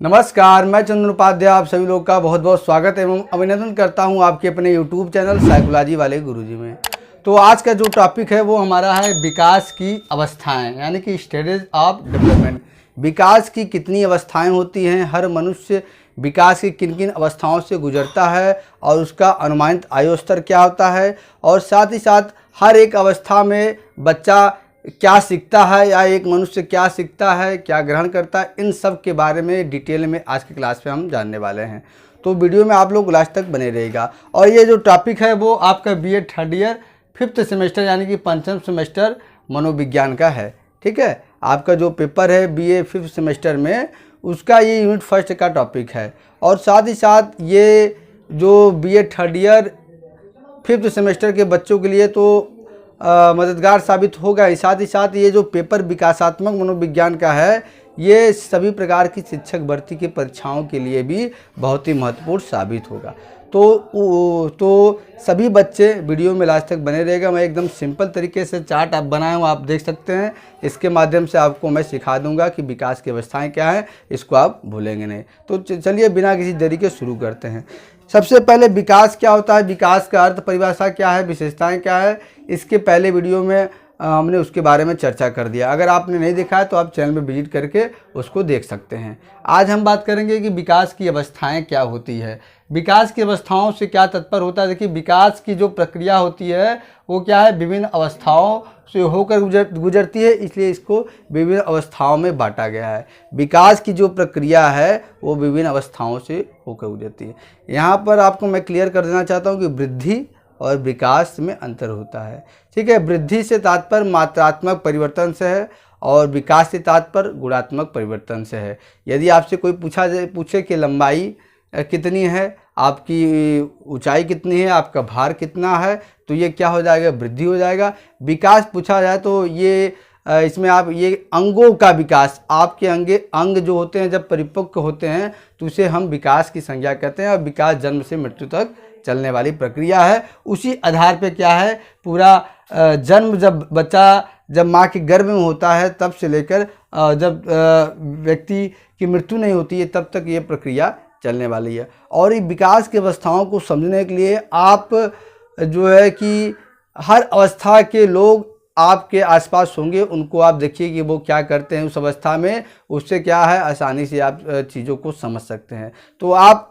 नमस्कार, मैं चंदन उपाध्याय आप सभी लोग का बहुत बहुत स्वागत एवं अभिनंदन करता हूं आपके अपने YouTube चैनल साइकोलॉजी वाले गुरुजी में। तो आज का जो टॉपिक है वो हमारा है विकास की अवस्थाएं, यानी कि स्टेजेस ऑफ डेवलपमेंट। विकास की कितनी अवस्थाएं होती हैं, हर मनुष्य विकास की किन किन अवस्थाओं से गुजरता है और उसका अनुमानित आयु स्तर क्या होता है, और साथ ही साथ हर एक अवस्था में बच्चा क्या सीखता है या एक मनुष्य क्या सीखता है, क्या ग्रहण करता है, इन सब के बारे में डिटेल में आज की क्लास में हम जानने वाले हैं। तो वीडियो में आप लोग लास्ट तक बने रहेगा। और ये जो टॉपिक है वो आपका BA third year 5th semester यानी कि पंचम सेमेस्टर मनोविज्ञान का है। ठीक है, आपका जो पेपर है बीए 5th सेमेस्टर में उसका ये यूनिट फर्स्ट का टॉपिक है। और साथ ही साथ ये जो BA third year 5th semester के बच्चों के लिए तो मददगार साबित होगा। साथ ही साथ ये जो पेपर विकासात्मक मनोविज्ञान का है ये सभी प्रकार की शिक्षक भर्ती की परीक्षाओं के लिए भी बहुत ही महत्वपूर्ण साबित होगा। तो सभी बच्चे वीडियो में लास्ट तक बने रहेगा। मैं एकदम सिंपल तरीके से चार्ट आप बनाया हूँ, आप देख सकते हैं। इसके माध्यम से आपको मैं सिखा दूंगा कि विकास की अवस्थाएं क्या हैं, इसको आप भूलेंगे नहीं। तो चलिए बिना किसी देरी के शुरू करते हैं। सबसे पहले विकास क्या होता है, विकास का अर्थ परिभाषा क्या है, विशेषताएं क्या है, इसके पहले वीडियो में हमने उसके बारे में चर्चा कर दिया। अगर आपने नहीं देखा है तो आप चैनल में विजिट करके उसको देख सकते हैं। आज हम बात करेंगे कि विकास की अवस्थाएं क्या होती है। विकास की अवस्थाओं से क्या तात्पर्य होता है। देखिए, विकास की जो प्रक्रिया होती है वो क्या है, विभिन्न अवस्थाओं से होकर गुजरती है, इसलिए इसको विभिन्न अवस्थाओं में बांटा गया है। विकास की जो प्रक्रिया है वो विभिन्न अवस्थाओं से होकर गुजरती है। यहाँ पर आपको मैं क्लियर कर देना चाहता हूँ कि वृद्धि और विकास में अंतर होता है। ठीक है, वृद्धि से तात्पर्य मात्रात्मक परिवर्तन से है और विकास से तात्पर्य गुणात्मक परिवर्तन से है। यदि आपसे कोई पूछे कि लंबाई कितनी है, आपकी ऊंचाई कितनी है, आपका भार कितना है, तो ये क्या हो जाएगा, वृद्धि हो जाएगा। विकास पूछा जाए तो ये इसमें आप ये अंगों का विकास, आपके अंग जो होते हैं जब परिपक्व होते हैं तो उसे हम विकास की संज्ञा कहते हैं। और विकास जन्म से मृत्यु तक चलने वाली प्रक्रिया है। उसी आधार पे क्या है, पूरा जन्म जब माँ के गर्भ में होता है तब से लेकर जब व्यक्ति की मृत्यु नहीं होती है तब तक ये प्रक्रिया चलने वाली है। और ये विकास की अवस्थाओं को समझने के लिए आप जो है कि हर अवस्था के लोग आपके आसपास होंगे, उनको आप देखिए कि वो क्या करते हैं उस अवस्था में, उससे क्या है आसानी से आप चीज़ों को समझ सकते हैं। तो आप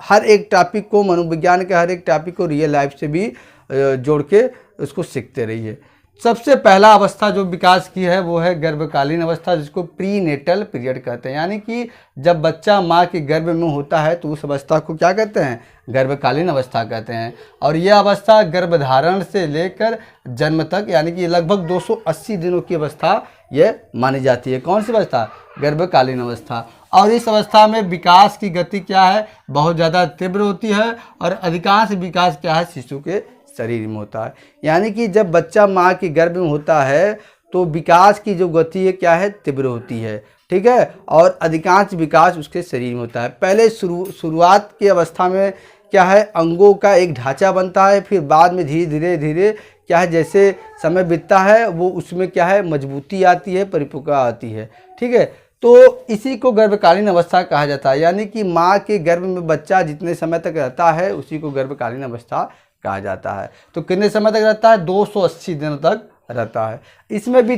हर एक टॉपिक को, मनोविज्ञान के हर एक टॉपिक को रियल लाइफ से भी जोड़ के उसको सीखते रहिए। सबसे पहला अवस्था जो विकास की है वो है गर्भकालीन अवस्था, जिसको प्रीनेटल पीरियड कहते हैं। यानी कि जब बच्चा माँ के गर्भ में होता है तो उस अवस्था को क्या कहते हैं, गर्भकालीन अवस्था कहते हैं। और यह अवस्था गर्भधारण से लेकर जन्म तक यानी कि लगभग 280 दिनों की अवस्था यह मानी जाती है। कौन सी अवस्था, गर्भकालीन अवस्था। और इस अवस्था में विकास की गति क्या है, बहुत ज़्यादा तीव्र होती है। और अधिकांश विकास क्या है, शिशु के शरीर में होता है। यानी कि जब बच्चा माँ के गर्भ में होता है तो विकास की जो गति है क्या है, तीव्र होती है। ठीक है, और अधिकांश विकास उसके शरीर में होता है। पहले शुरुआत की अवस्था में क्या है, अंगों का एक ढांचा बनता है, फिर बाद में धीरे धीरे क्या है, जैसे समय बीतता है वो उसमें क्या है, मजबूती आती है, परिपक्वता आती है। ठीक है, तो इसी को गर्भकालीन अवस्था कहा जाता है। यानी कि माँ के गर्भ में बच्चा जितने समय तक रहता है उसी को गर्भकालीन अवस्था कहा जाता है। तो कितने समय तक रहता है, 280 दिनों तक रहता है। इसमें भी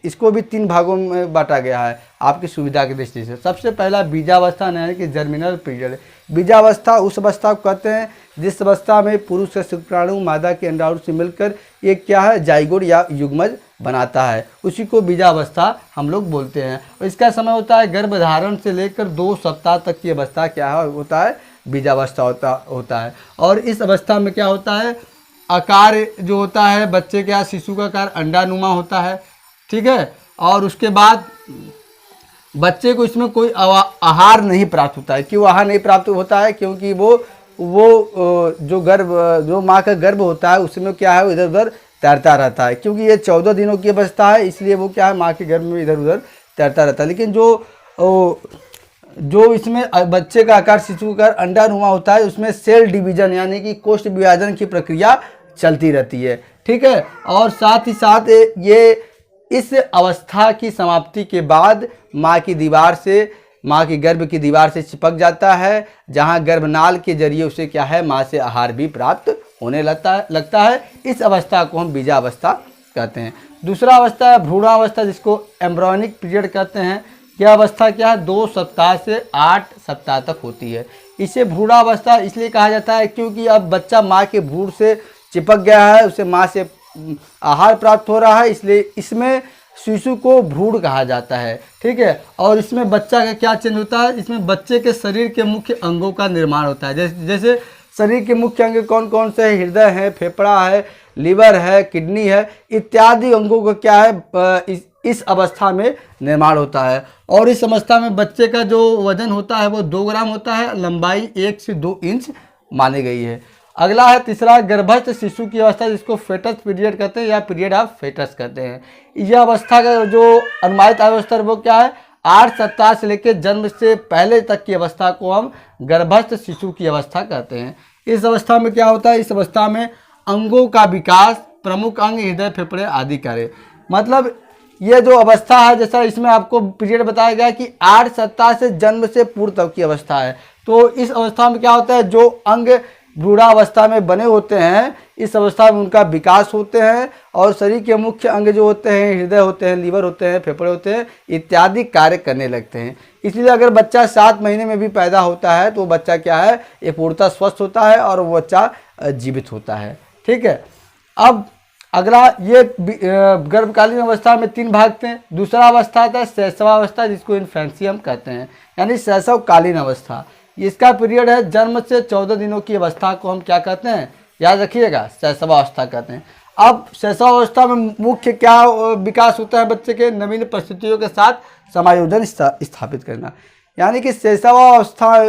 इसको भी 3 भागों में बांटा गया है आपकी सुविधा की दृष्टि से। सबसे पहला बीजावस्था यानी कि जर्मिनल पीरियड। बीजावस्था उस अवस्था को कहते हैं जिस अवस्था में पुरुष का शुक्राणु मादा के अंडाणु से मिलकर एक क्या है, जाइगोट या युग्मज बनाता है, उसी को बीजावस्था हम लोग बोलते हैं। और इसका समय होता है गर्भधारण से लेकर 2 सप्ताह तक की अवस्था क्या है, होता है बीजावस्था होता है। और इस अवस्था में क्या होता है, आकार जो होता है बच्चे का, शिशु का आकार अंडानुमा होता है। ठीक है, और उसके बाद बच्चे को इसमें कोई आहार नहीं प्राप्त होता है। क्यों आहार नहीं प्राप्त होता है, क्योंकि वो जो माँ का गर्भ होता है उसमें क्या है, इधर उधर तैरता रहता है। क्योंकि ये 14 दिनों की अवस्था है, इसलिए वो क्या है, माँ के गर्भ में इधर उधर तैरता रहता है। लेकिन जो इसमें बच्चे का आकार, शिशु का अंडानुमा होता है, उसमें सेल डिवीजन यानी कि कोष्ठ विभाजन की प्रक्रिया चलती रहती है। ठीक है, और साथ ही साथ ये इस अवस्था की समाप्ति के बाद माँ की गर्भ की दीवार से चिपक जाता है, जहाँ गर्भनाल के जरिए उसे क्या है, माँ से आहार भी प्राप्त होने लगता है। इस अवस्था को हम बीजावस्था कहते हैं। दूसरा अवस्था है भ्रूणावस्था, जिसको एम्ब्रियोनिक पीरियड कहते हैं। यह अवस्था क्या है, 2 सप्ताह से 8 सप्ताह तक होती है। इसे भ्रूणावस्था इसलिए कहा जाता है क्योंकि अब बच्चा माँ के भ्रूण से चिपक गया है, उसे माँ से आहार प्राप्त हो रहा है, इसलिए इसमें शिशु को भ्रूण कहा जाता है। ठीक है, और इसमें बच्चा का क्या चेंज होता है, इसमें बच्चे के शरीर के मुख्य अंगों का निर्माण होता है। जैसे शरीर के मुख्य अंग कौन कौन से हैं, हृदय है, फेफड़ा है, लीवर है, किडनी है, इत्यादि अंगों का क्या है, इस अवस्था में निर्माण होता है। और इस अवस्था में बच्चे का जो वजन होता है वो 2 ग्राम होता है, लंबाई 1 से 2 इंच मानी गई है। अगला है तीसरा गर्भस्थ शिशु की अवस्था, जिसको फेटस पीरियड कहते हैं या पीरियड ऑफ फेटस कहते हैं। यह अवस्था का जो अनुमानित अवस्था वो क्या है, 8 सप्ताह से लेकर जन्म से पहले तक की अवस्था को हम गर्भस्थ शिशु की अवस्था कहते हैं। इस अवस्था में क्या होता है, इस अवस्था में अंगों का विकास, प्रमुख अंग हृदय, फेफड़े आदि कार्य, मतलब ये जो अवस्था है, जैसा इसमें आपको पीरियड बताया गया कि 8 सप्ताह से जन्म से पूर्व तक की अवस्था है। तो इस अवस्था में क्या होता है, जो अंग भ्रूणावस्था में बने होते हैं, इस अवस्था में उनका विकास होते हैं और शरीर के मुख्य अंग जो होते हैं, हृदय होते हैं, लीवर होते हैं, फेफड़े होते हैं, इत्यादि कार्य करने लगते हैं। इसलिए अगर बच्चा 7 महीने में भी पैदा होता है तो बच्चा क्या है, ये पूर्णतः स्वस्थ होता है और वो बच्चा जीवित होता है। ठीक है, अब अगला ये गर्भकालीन अवस्था में 3 भाग थे। दूसरा अवस्था था शैशवावस्था, जिसको इन्फेंसी हम कहते हैं, यानी शैशवकालीन अवस्था। इसका पीरियड है जन्म से 14 दिनों की अवस्था को हम क्या कहते हैं, याद रखिएगा, शैशवावस्था कहते हैं। अब शैशवावस्था में मुख्य क्या विकास होता है, बच्चे के नवीन परिस्थितियों के साथ समायोजन स्थापित करना, यानी कि शैशवावस्था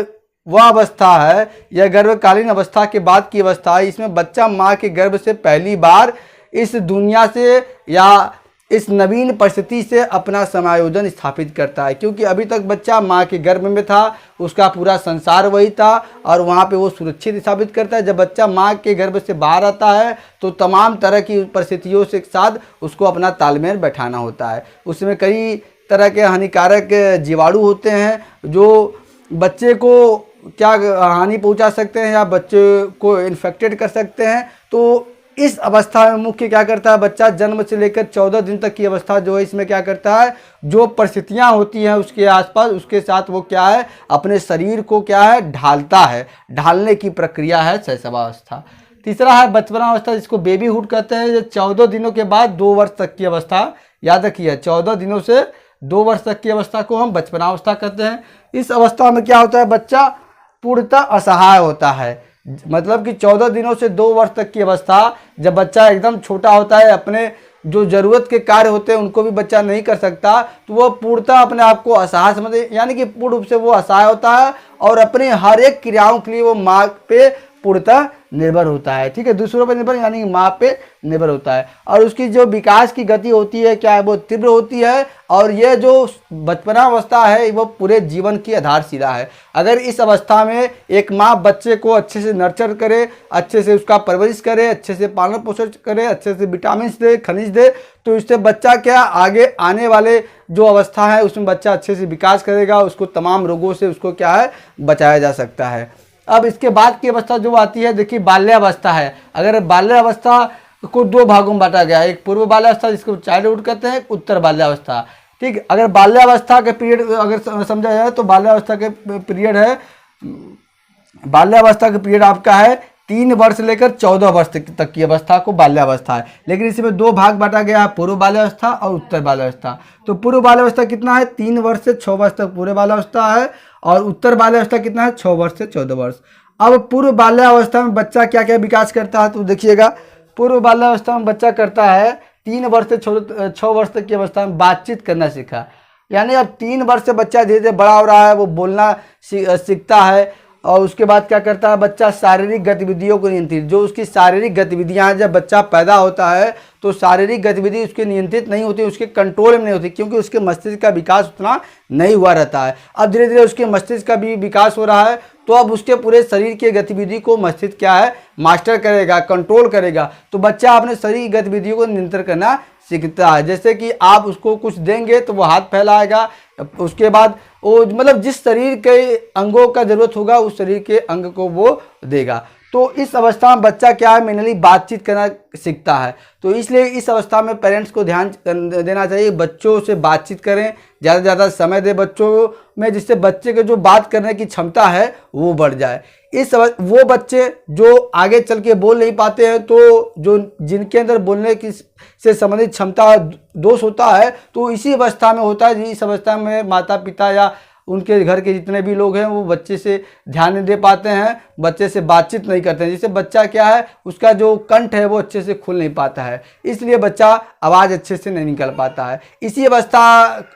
वह अवस्था है, यह गर्भकालीन अवस्था के बाद की अवस्था है। इसमें बच्चा माँ के गर्भ से पहली बार इस दुनिया से या इस नवीन परिस्थिति से अपना समायोजन स्थापित करता है, क्योंकि अभी तक बच्चा माँ के गर्भ में था, उसका पूरा संसार वही था और वहाँ पे वो सुरक्षित स्थापित करता है। जब बच्चा माँ के गर्भ से बाहर आता है तो तमाम तरह की परिस्थितियों के साथ उसको अपना तालमेल बैठाना होता है। उसमें कई तरह के हानिकारक जीवाणु होते हैं जो बच्चे को क्या हानि पहुंचा सकते हैं या बच्चे को इन्फेक्टेड कर सकते हैं। तो इस अवस्था में मुख्य क्या करता है, बच्चा जन्म से लेकर 14 दिन तक की अवस्था जो है, इसमें क्या करता है, जो परिस्थितियां होती हैं उसके आसपास, उसके साथ वो क्या है, अपने शरीर को क्या है, ढालता है। ढालने की प्रक्रिया है शैशवावस्था। तीसरा है बचपनावस्था, जिसको बेबीहुड कहते हैं। ये 14 दिनों के बाद 2 वर्ष तक की अवस्था, याद रखिए, 14 दिनों से 2 वर्ष तक की अवस्था को हम बचपनावस्था कहते हैं। इस अवस्था में क्या होता है, बच्चा पूर्णतः असहाय होता है, मतलब कि 14 दिनों से 2 वर्ष तक की अवस्था, जब बच्चा एकदम छोटा होता है, अपने जो ज़रूरत के कार्य होते हैं उनको भी बच्चा नहीं कर सकता, तो वह पूर्णतः अपने आप को असहाय समझे, यानी कि पूर्ण रूप से वो असहाय होता है और अपने हर एक क्रियाओं के लिए वो माँ पे पूर्णतः निर्भर होता है। ठीक है, दूसरों पर निर्भर यानी माँ पे निर्भर होता है। और उसकी जो विकास की गति होती है क्या है, वो तीव्र होती है। और ये जो बचपनावस्था है वो पूरे जीवन की आधारशिला है। अगर इस अवस्था में एक माँ बच्चे को अच्छे से नर्चर करे, अच्छे से उसका परवरिश करे, अच्छे से पालन पोषण करे, अच्छे से विटामिन दे, खनिज दे, तो इससे बच्चा क्या आगे आने वाले जो अवस्था है उसमें बच्चा अच्छे से विकास करेगा, उसको तमाम रोगों से उसको क्या है, बचाया जा सकता है। अब इसके बाद की अवस्था जो आती है, देखिए बाल्यावस्था है। अगर बाल्यावस्था को 2 भागों में बांटा गया है, एक पूर्व बाल्यावस्था जिसको चाइल्डहुड कहते हैं, उत्तर बाल्यावस्था। ठीक, अगर बाल्यावस्था के पीरियड अगर समझा जाए तो बाल्यावस्था के पीरियड है, बाल्यावस्था का पीरियड आपका है 3 वर्ष से लेकर 14 वर्ष तक की अवस्था को बाल्यावस्था है। लेकिन इसमें 2 भाग बांटा गया है, पूर्व बाल्यावस्था और उत्तर बाल्यावस्था। तो पूर्व बाल्यावस्था कितना है, 3 वर्ष से 6 वर्ष तक पूर्व बाल्यावस्था है और उत्तर बाल्यावस्था कितना है, 6 वर्ष से 14 वर्ष। अब पूर्व बाल्यावस्था में बच्चा क्या क्या विकास करता है, तो देखिएगा पूर्व बाल्यावस्था में बच्चा करता है 3 वर्ष से 6 वर्ष तक की अवस्था में बातचीत करना सीखा, यानी अब 3 वर्ष से बच्चा धीरे धीरे बड़ा हो रहा है, वो बोलना सीखता है। और उसके बाद क्या करता है बच्चा, शारीरिक गतिविधियों को नियंत्रित, जो उसकी शारीरिक गतिविधियां हैं, जब बच्चा पैदा होता है तो शारीरिक गतिविधि उसके नियंत्रित नहीं होती, उसके कंट्रोल में नहीं होती, क्योंकि उसके मस्तिष्क का विकास उतना नहीं हुआ रहता है। अब धीरे धीरे उसके मस्तिष्क का भी विकास हो रहा है, तो अब उसके पूरे शरीर की गतिविधि को मस्तिष्क क्या है, मास्टर करेगा, कंट्रोल करेगा। तो बच्चा अपने शरीर की गतिविधियों को नियंत्रण करना सीखता है। जैसे कि आप उसको कुछ देंगे तो वो हाथ फैलाएगा, उसके बाद वो मतलब जिस शरीर के अंगों का जरूरत होगा उस शरीर के अंग को वो देगा। तो इस अवस्था में बच्चा क्या है, मेनली बातचीत करना सीखता है। तो इसलिए इस अवस्था में पेरेंट्स को ध्यान देना चाहिए, बच्चों से बातचीत करें, ज़्यादा से ज़्यादा समय दें बच्चों में, जिससे बच्चे के जो बात करने की क्षमता है वो बढ़ जाए। वो बच्चे जो आगे चल के बोल नहीं पाते हैं, तो जो जिनके अंदर बोलने की से संबंधित क्षमता दोष होता है, तो इसी अवस्था में होता है। इस अवस्था में माता पिता या उनके घर के जितने भी लोग हैं वो बच्चे से ध्यान नहीं दे पाते हैं, बच्चे से बातचीत नहीं करते हैं, जिससे बच्चा क्या है, उसका जो कंठ है वो अच्छे से खुल नहीं पाता है, इसलिए बच्चा आवाज़ अच्छे से नहीं निकल पाता है। इसी अवस्था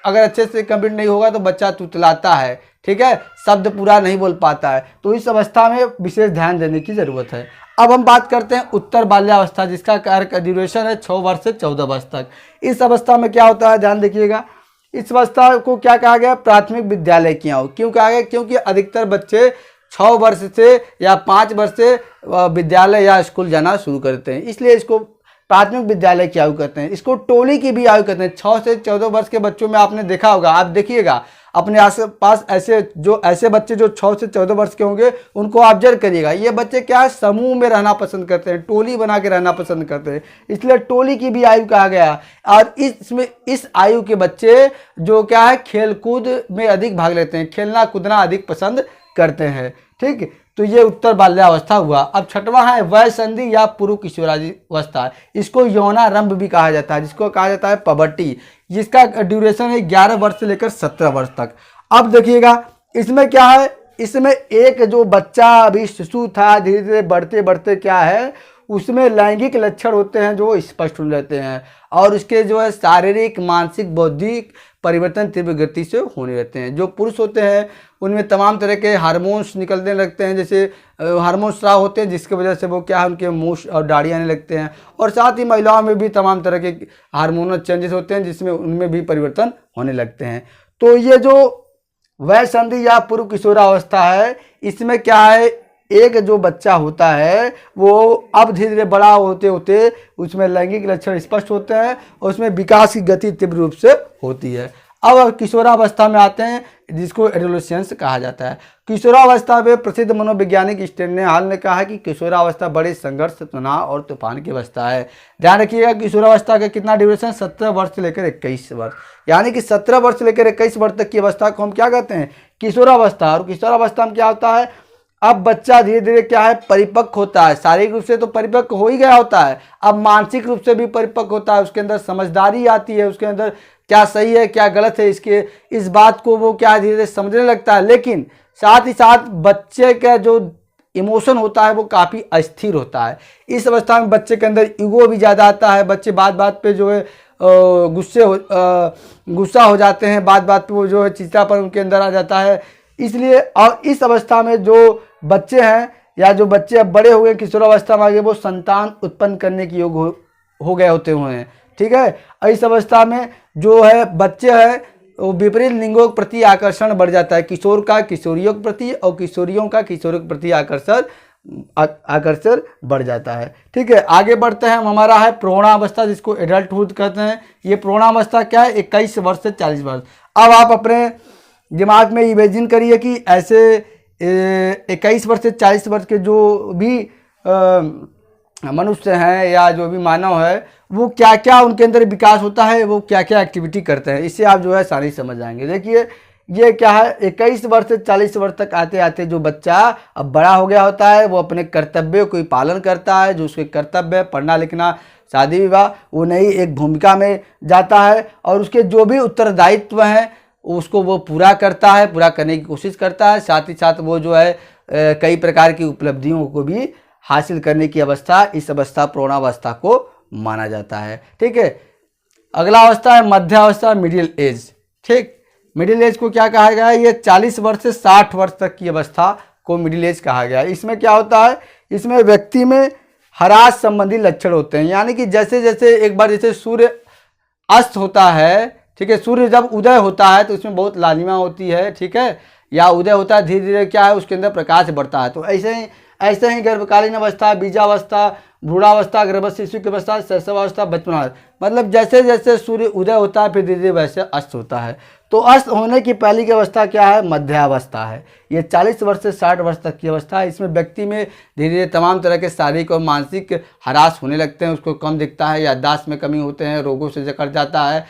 अगर अच्छे से कंप्लीट नहीं होगा तो बच्चा तुतलाता है, ठीक है, शब्द पूरा नहीं बोल पाता है। तो इस अवस्था में विशेष ध्यान देने की ज़रूरत है। अब हम बात करते हैं उत्तर बाल्यावस्था, जिसका कार्य का ड्यूरेशन है 6 वर्ष से 14 वर्ष तक। इस अवस्था में क्या होता है, ध्यान देखिएगा। इस अवस्था को क्या कहा गया, प्राथमिक विद्यालय की आयु। क्यों कहा गया, क्योंकि अधिकतर बच्चे 6 वर्ष से या 5 वर्ष से विद्यालय या स्कूल जाना शुरू करते हैं, इसलिए इसको प्राथमिक विद्यालय की आयु कहते हैं। इसको टोली की भी आयु कहते हैं। 6 से 14 वर्ष के बच्चों में आपने देखा होगा, आप देखिएगा अपने आस पास ऐसे बच्चे जो 6 से 14 वर्ष के होंगे उनको ऑब्जर्व करिएगा। ये बच्चे क्या है, समूह में रहना पसंद करते हैं, टोली बना के रहना पसंद करते हैं, इसलिए टोली की भी आयु कहा गया। और इसमें इस आयु के बच्चे जो क्या है, खेलकूद में अधिक भाग लेते हैं, खेलना कूदना अधिक पसंद करते हैं, ठीक। तो ये उत्तर बाल्यावस्था हुआ। अब 6वां है वय संधि या पूर्व किशोरावस्था। इसको यौनारंभ भी कहा जाता है, जिसको कहा जाता है पबर्टी, जिसका ड्यूरेशन है 11 वर्ष से लेकर 17 वर्ष तक। अब देखिएगा इसमें क्या है, इसमें एक जो बच्चा अभी शिशु था, धीरे धीरे बढ़ते बढ़ते क्या है, उसमें लैंगिक लक्षण होते हैं जो स्पष्ट हो जाते हैं, और उसके जो है शारीरिक मानसिक बौद्धिक परिवर्तन तीव्र गति से होने लगते हैं। जो पुरुष होते हैं उनमें तमाम तरह के हार्मोन्स निकलने लगते हैं, जैसे हार्मोन स्राव होते हैं, जिसकी वजह से वो क्या है, उनके मूछ और दाढ़ी आने लगते हैं। और साथ ही महिलाओं में भी तमाम तरह के हार्मोनल चेंजेस होते हैं, जिसमें उनमें भी परिवर्तन होने लगते हैं। तो ये जो वय संधि या पूर्व किशोरावस्था है, इसमें क्या है, एक जो बच्चा होता है वो अब धीरे धीरे बड़ा होते होते उसमें लैंगिक लक्षण स्पष्ट होते हैं और उसमें विकास की गति तीव्र रूप से होती है। अब किशोरावस्था में आते हैं, जिसको एडोलेसेंस कहा जाता है। किशोरावस्था में प्रसिद्ध मनोवैज्ञानिक स्टेन ने हाल में कहा कि किशोरावस्था बड़े संघर्ष, तनाव और तूफान की अवस्था है। ध्यान रखिएगा, किशोरावस्था का कितना ड्यूरेशन, 17 वर्ष से लेकर 21 वर्ष, यानी कि 17 वर्ष से लेकर 21 वर्ष तक की अवस्था को हम क्या कहते हैं, किशोरावस्था। और किशोरावस्था में क्या होता है, अब बच्चा धीरे धीरे क्या है, परिपक्व होता है। शारीरिक रूप से तो परिपक्व हो ही गया होता है, अब मानसिक रूप से भी परिपक्व होता है, उसके अंदर समझदारी आती है, उसके अंदर क्या सही है क्या गलत है इस बात को वो क्या धीरे धीरे समझने लगता है। लेकिन साथ ही साथ बच्चे का जो इमोशन होता है वो काफ़ी अस्थिर होता है। इस अवस्था में बच्चे के अंदर ईगो भी ज़्यादा आता है, बच्चे बात बात पे जो है गुस्सा हो जाते हैं, बात बात पे वो जो है चिड़चिड़ापन उनके अंदर आ जाता है। इसलिए और इस अवस्था में जो बच्चे हैं या जो बच्चे अब बड़े हो गए किशोरावस्था में आ गए, वो संतान उत्पन्न करने के योग हो गए होते हुए हैं, ठीक है। इस अवस्था में जो है बच्चे हैं वो विपरीत लिंगों के प्रति आकर्षण बढ़ जाता है, किशोर का किशोरियों के प्रति और किशोरियों का किशोरों के प्रति आकर्षण बढ़ जाता है, ठीक है। आगे बढ़ते हैं, हमारा है प्रौढ़ावस्था, जिसको एडल्टहुड कहते हैं। ये प्रौढ़ावस्था क्या है, 21 वर्ष से 40 वर्ष। अब आप अपने दिमाग में इमेजिन करिए कि ऐसे 21 वर्ष से 40 वर्ष के जो भी मनुष्य हैं या जो भी मानव है, वो क्या क्या उनके अंदर विकास होता है, वो क्या क्या एक्टिविटी करते हैं, इससे आप जो है सारी समझ जाएंगे। देखिए ये क्या है, 21 वर्ष से 40 वर्ष तक आते आते जो बच्चा अब बड़ा हो गया होता है, वो अपने कर्तव्यों को पालन करता है। जो उसके कर्तव्य है, पढ़ना लिखना, शादी विवाह, वो नई एक भूमिका में जाता है और उसके जो भी उत्तरदायित्व हैं उसको वो पूरा करता है, पूरा करने की कोशिश करता है। साथ ही साथ वो जो है कई प्रकार की उपलब्धियों को भी हासिल करने की अवस्था, इस अवस्था प्रौढ़ावस्था को माना जाता है, ठीक है। अगला अवस्था है मध्यावस्था, मिडिल एज, ठीक। मिडिल एज को क्या कहा गया है, ये 40 वर्ष से 60 वर्ष तक की अवस्था को मिडिल एज कहा गया है। इसमें क्या होता है, इसमें व्यक्ति में ह्रास संबंधी लक्षण होते हैं, यानी कि जैसे जैसे एक बार जैसे सूर्य अस्त होता है, ठीक है, सूर्य जब उदय होता है तो उसमें बहुत लालिमा होती है, ठीक है, या उदय होता है धीरे धीरे क्या है उसके अंदर प्रकाश बढ़ता है। तो ऐसे ही गर्भकालीन अवस्था, बीजावस्था, भ्रूणावस्था, गर्भस्थ शिशु की अवस्था, शैशवावस्था, बचपनावस्था, मतलब जैसे जैसे सूर्य उदय होता है फिर धीरे धीरे वैसे अस्त होता है। तो अस्त होने की पहली की अवस्था क्या है? मध्यावस्था है। ये 40 वर्ष से 60 वर्ष तक की अवस्था है। इसमें व्यक्ति में धीरे धीरे तमाम तरह के शारीरिक और मानसिक ह्रास होने लगते हैं, उसको कम दिखता है, याददाश्त में कमी होते हैं, रोगों से जकड़ जाता है,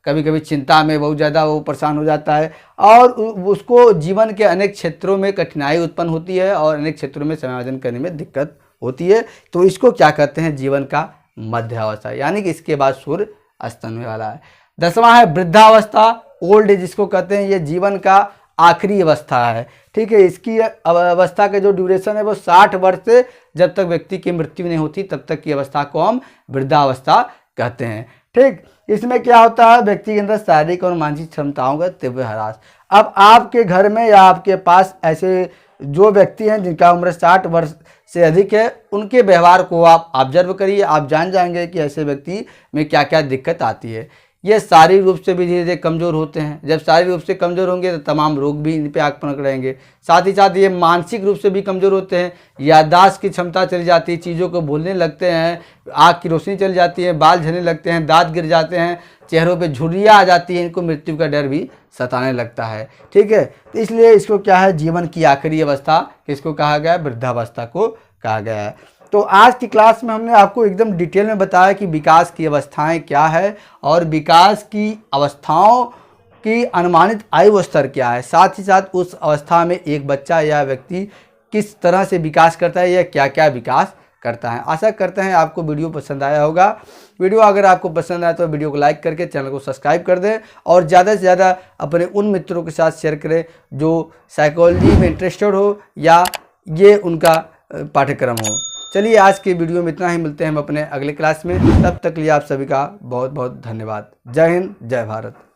कभी कभी चिंता में बहुत ज़्यादा वो परेशान हो जाता है और उसको जीवन के अनेक क्षेत्रों में कठिनाई उत्पन्न होती है और अनेक क्षेत्रों में समायोजन करने में दिक्कत होती है। तो इसको क्या कहते हैं? जीवन का मध्यावस्था, यानी कि इसके बाद सूर्य अस्त होने वाला है। 10वां है वृद्धावस्था, ओल्ड एज जिसको कहते हैं। ये जीवन का आखिरी अवस्था है, ठीक है। इसकी अवस्था का जो ड्यूरेशन है वो 60 वर्ष से जब तक व्यक्ति की मृत्यु नहीं होती तब तक की अवस्था को हम वृद्धावस्था कहते हैं, ठीक। इसमें क्या होता है? व्यक्ति के अंदर शारीरिक और मानसिक क्षमताओं का तीव्र ह्रास। अब आपके घर में या आपके पास ऐसे जो व्यक्ति हैं जिनका उम्र 60 वर्ष से अधिक है, उनके व्यवहार को आप ऑब्जर्व करिए, आप जान जाएंगे कि ऐसे व्यक्ति में क्या क्या दिक्कत आती है। ये शारीरिक रूप से भी धीरे धीरे कमज़ोर होते हैं। जब शारीरिक रूप से कमज़ोर होंगे तो तमाम रोग भी इन पर आग पकड़ेंगे। साथ ही साथ ये मानसिक रूप से भी कमज़ोर होते हैं, याददाश्त की क्षमता चली जाती है, चीज़ों को भूलने लगते हैं, आँख की रोशनी चली जाती है, बाल झड़ने लगते हैं, दांत गिर जाते हैं, चेहरों पे झुर्रियाँ आ जाती हैं, इनको मृत्यु का डर भी सताने लगता है, ठीक है। तो इसलिए इसको क्या है? जीवन की आखिरी अवस्था किसको कहा गया है? वृद्धावस्था को कहा गया है। तो आज की क्लास में हमने आपको एकदम डिटेल में बताया कि विकास की अवस्थाएं क्या है और विकास की अवस्थाओं की अनुमानित आयु स्तर क्या है। साथ ही साथ उस अवस्था में एक बच्चा या व्यक्ति किस तरह से विकास करता है या क्या क्या विकास करता है। आशा करते हैं आपको वीडियो पसंद आया होगा। वीडियो अगर आपको पसंद आया तो वीडियो को लाइक करके चैनल को सब्सक्राइब कर दें और ज़्यादा से ज़्यादा अपने उन मित्रों के साथ शेयर करें जो साइकोलॉजी में इंटरेस्टेड हो या ये उनका पाठ्यक्रम हो। चलिए आज के वीडियो में इतना ही, मिलते हैं हम अपने अगले क्लास में। तब तक लिए आप सभी का बहुत बहुत धन्यवाद। जय हिंद, जय भारत।